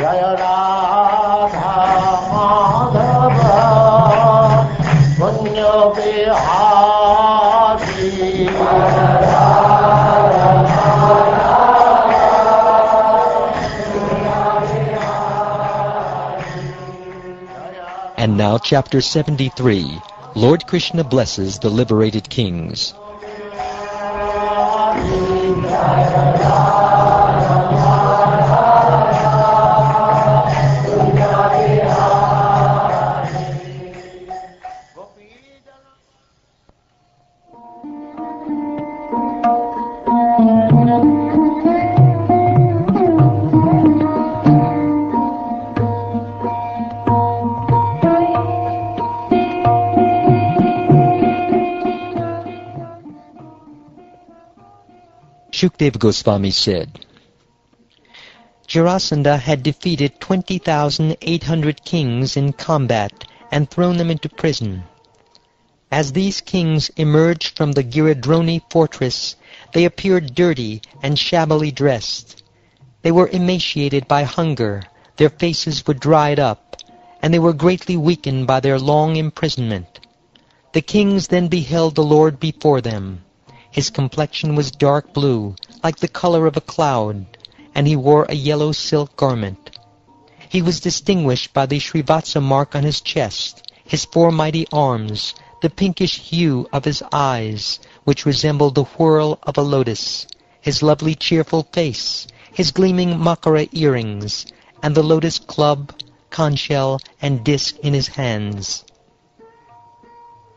Jaya Radha Madhava Punya Bihari And now chapter 73, Lord Krishna blesses the liberated kings. Shukdev Goswami said, Jarasandha had defeated 20,800 kings in combat and thrown them into prison. As these kings emerged from the Giridroni fortress, they appeared dirty and shabbily dressed. They were emaciated by hunger, their faces were dried up, and they were greatly weakened by their long imprisonment. The kings then beheld the Lord before them. His complexion was dark blue, like the color of a cloud, and he wore a yellow silk garment. He was distinguished by the Srivatsa mark on his chest, his four mighty arms, the pinkish hue of his eyes, which resembled the whorl of a lotus, his lovely cheerful face, his gleaming makara earrings, and the lotus club, conch shell, and disc in his hands.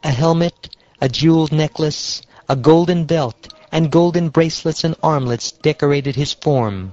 A helmet, a jeweled necklace, a golden belt, and golden bracelets and armlets decorated his form,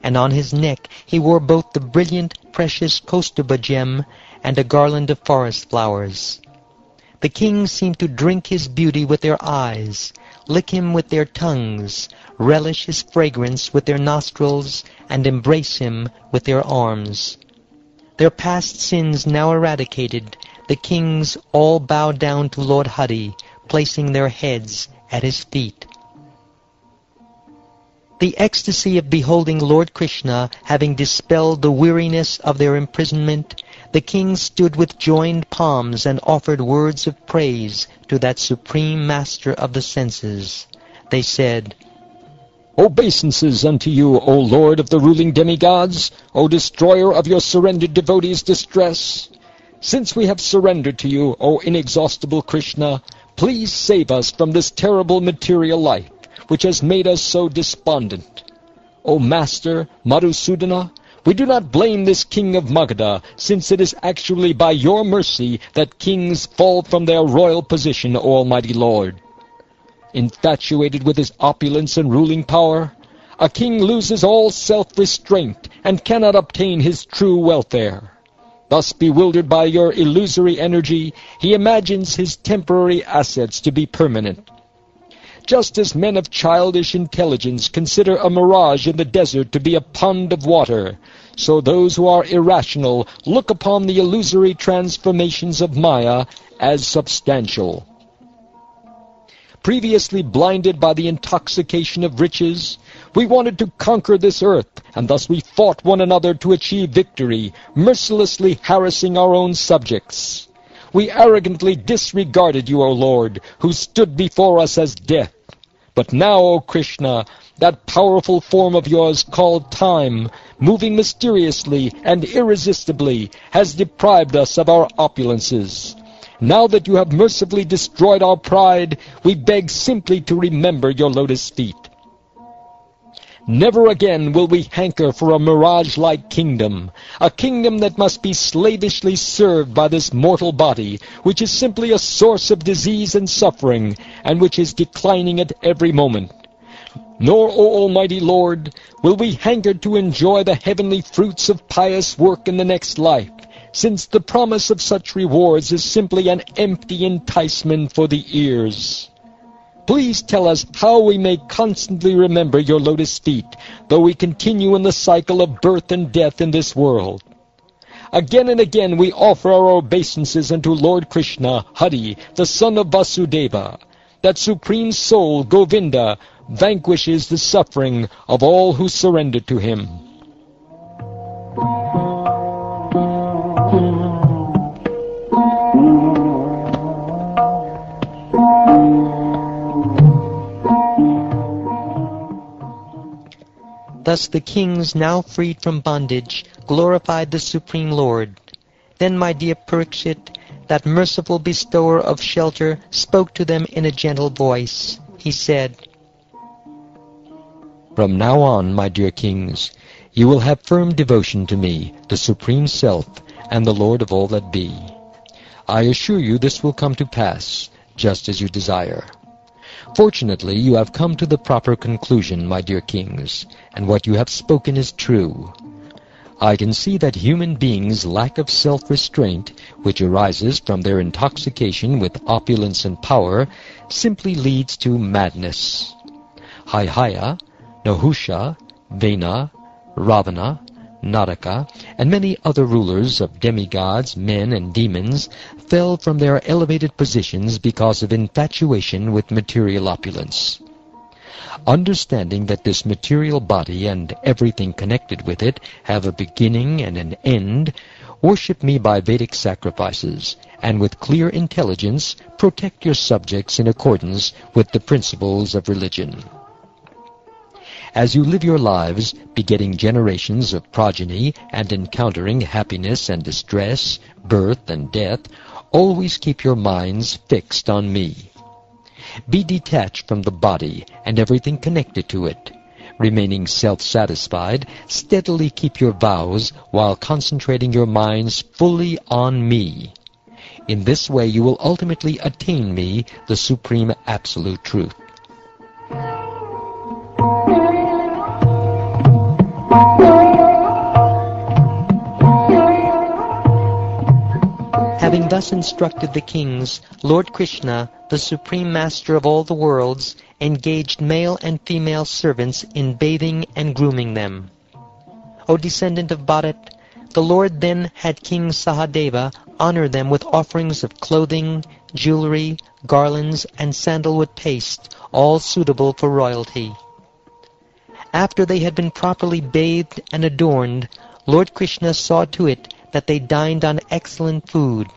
and on his neck he wore both the brilliant, precious Kaustuba gem and a garland of forest flowers. The kings seemed to drink his beauty with their eyes, lick him with their tongues, relish his fragrance with their nostrils, and embrace him with their arms. Their past sins now eradicated, the kings all bowed down to Lord Hari, placing their heads at his feet. The ecstasy of beholding Lord Krishna having dispelled the weariness of their imprisonment, the kings stood with joined palms and offered words of praise to that supreme master of the senses. They said, Obeisances unto you, O Lord of the ruling demigods, O destroyer of your surrendered devotees' distress. Since we have surrendered to you, O inexhaustible Krishna, please save us from this terrible material life, which has made us so despondent. O Master, Madhusudana, we do not blame this king of Magadha, since it is actually by your mercy that kings fall from their royal position, O Almighty Lord. Infatuated with his opulence and ruling power, a king loses all self-restraint and cannot obtain his true welfare. Thus bewildered by your illusory energy, he imagines his temporary assets to be permanent. Just as men of childish intelligence consider a mirage in the desert to be a pond of water, so those who are irrational look upon the illusory transformations of Maya as substantial. Previously blinded by the intoxication of riches, we wanted to conquer this earth, and thus we fought one another to achieve victory, mercilessly harassing our own subjects. We arrogantly disregarded you, O Lord, who stood before us as death. But now, O Krishna, that powerful form of yours called time, moving mysteriously and irresistibly, has deprived us of our opulences. Now that you have mercifully destroyed our pride, we beg simply to remember your lotus feet. Never again will we hanker for a mirage-like kingdom, a kingdom that must be slavishly served by this mortal body, which is simply a source of disease and suffering, and which is declining at every moment. Nor, O Almighty Lord, will we hanker to enjoy the heavenly fruits of pious work in the next life, since the promise of such rewards is simply an empty enticement for the ears. Please tell us how we may constantly remember your lotus feet, though we continue in the cycle of birth and death in this world. Again and again we offer our obeisances unto Lord Krishna, Hari, the son of Vasudeva. That supreme soul, Govinda, vanquishes the suffering of all who surrender to him. Thus the kings, now freed from bondage, glorified the Supreme Lord. Then my dear Parikshit, that merciful bestower of shelter, spoke to them in a gentle voice. He said, "From now on, my dear kings, you will have firm devotion to me, the Supreme Self, and the Lord of all that be. I assure you this will come to pass, just as you desire. Fortunately, you have come to the proper conclusion, my dear kings, and what you have spoken is true. I can see that human beings' lack of self-restraint, which arises from their intoxication with opulence and power, simply leads to madness. Haihaya, Nahusha, Vena, Ravana, Naraka, and many other rulers of demigods, men, and demons fell from their elevated positions because of infatuation with material opulence. Understanding that this material body and everything connected with it have a beginning and an end, worship me by Vedic sacrifices, and with clear intelligence protect your subjects in accordance with the principles of religion. As you live your lives, begetting generations of progeny and encountering happiness and distress, birth and death, always keep your minds fixed on me. Be detached from the body and everything connected to it. Remaining self-satisfied, steadily keep your vows while concentrating your minds fully on me. In this way you will ultimately attain me, the Supreme Absolute Truth." Having thus instructed the kings, Lord Krishna, the Supreme Master of all the worlds, engaged male and female servants in bathing and grooming them. O descendant of Bharat, the Lord then had King Sahadeva honor them with offerings of clothing, jewelry, garlands, and sandalwood paste, all suitable for royalty. After they had been properly bathed and adorned, Lord Krishna saw to it that they dined on excellent food.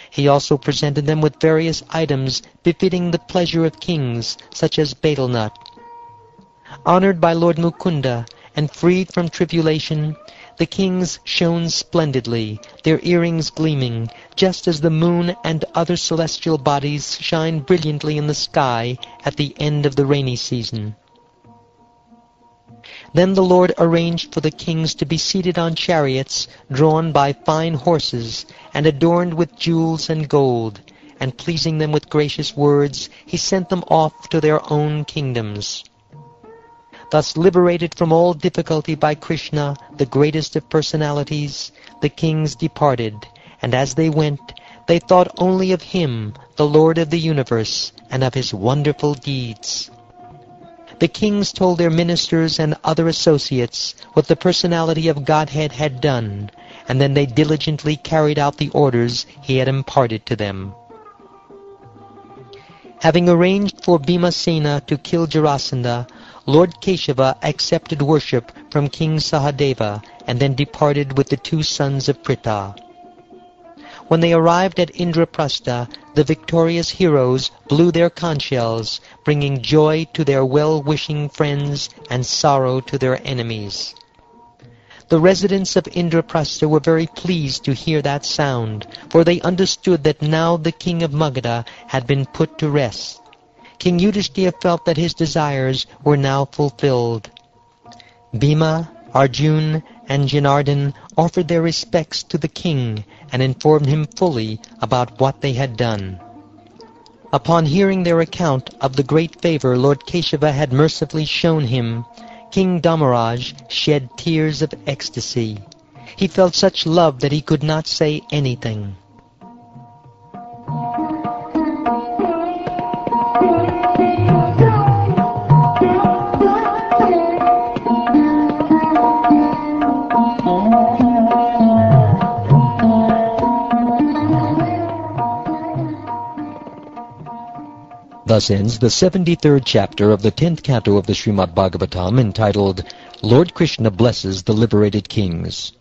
He also presented them with various items befitting the pleasure of kings, such as betel nut. Honored by Lord Mukunda and freed from tribulation, the kings shone splendidly, their earrings gleaming, just as the moon and other celestial bodies shine brilliantly in the sky at the end of the rainy season. Then the Lord arranged for the kings to be seated on chariots drawn by fine horses and adorned with jewels and gold, and pleasing them with gracious words, he sent them off to their own kingdoms. Thus liberated from all difficulty by Krishna, the greatest of personalities, the kings departed, and as they went, they thought only of him, the Lord of the universe, and of his wonderful deeds. The kings told their ministers and other associates what the personality of Godhead had done, and then they diligently carried out the orders he had imparted to them. Having arranged for Bhimasena to kill Jarasandha, Lord Keshava accepted worship from King Sahadeva and then departed with the two sons of Pritha. When they arrived at Indraprastha, the victorious heroes blew their conch shells, bringing joy to their well-wishing friends and sorrow to their enemies. The residents of Indraprastha were very pleased to hear that sound, for they understood that now the king of Magadha had been put to rest. King Yudhishthira felt that his desires were now fulfilled. Bhima, Arjuna, and Janardhan offered their respects to the king and informed him fully about what they had done. Upon hearing their account of the great favor Lord Keshava had mercifully shown him, King Dharmaraj shed tears of ecstasy. He felt such love that he could not say anything. Thus ends the 73rd chapter of the 10th canto of the Srimad Bhagavatam, entitled, Lord Krishna Blesses the Liberated Kings.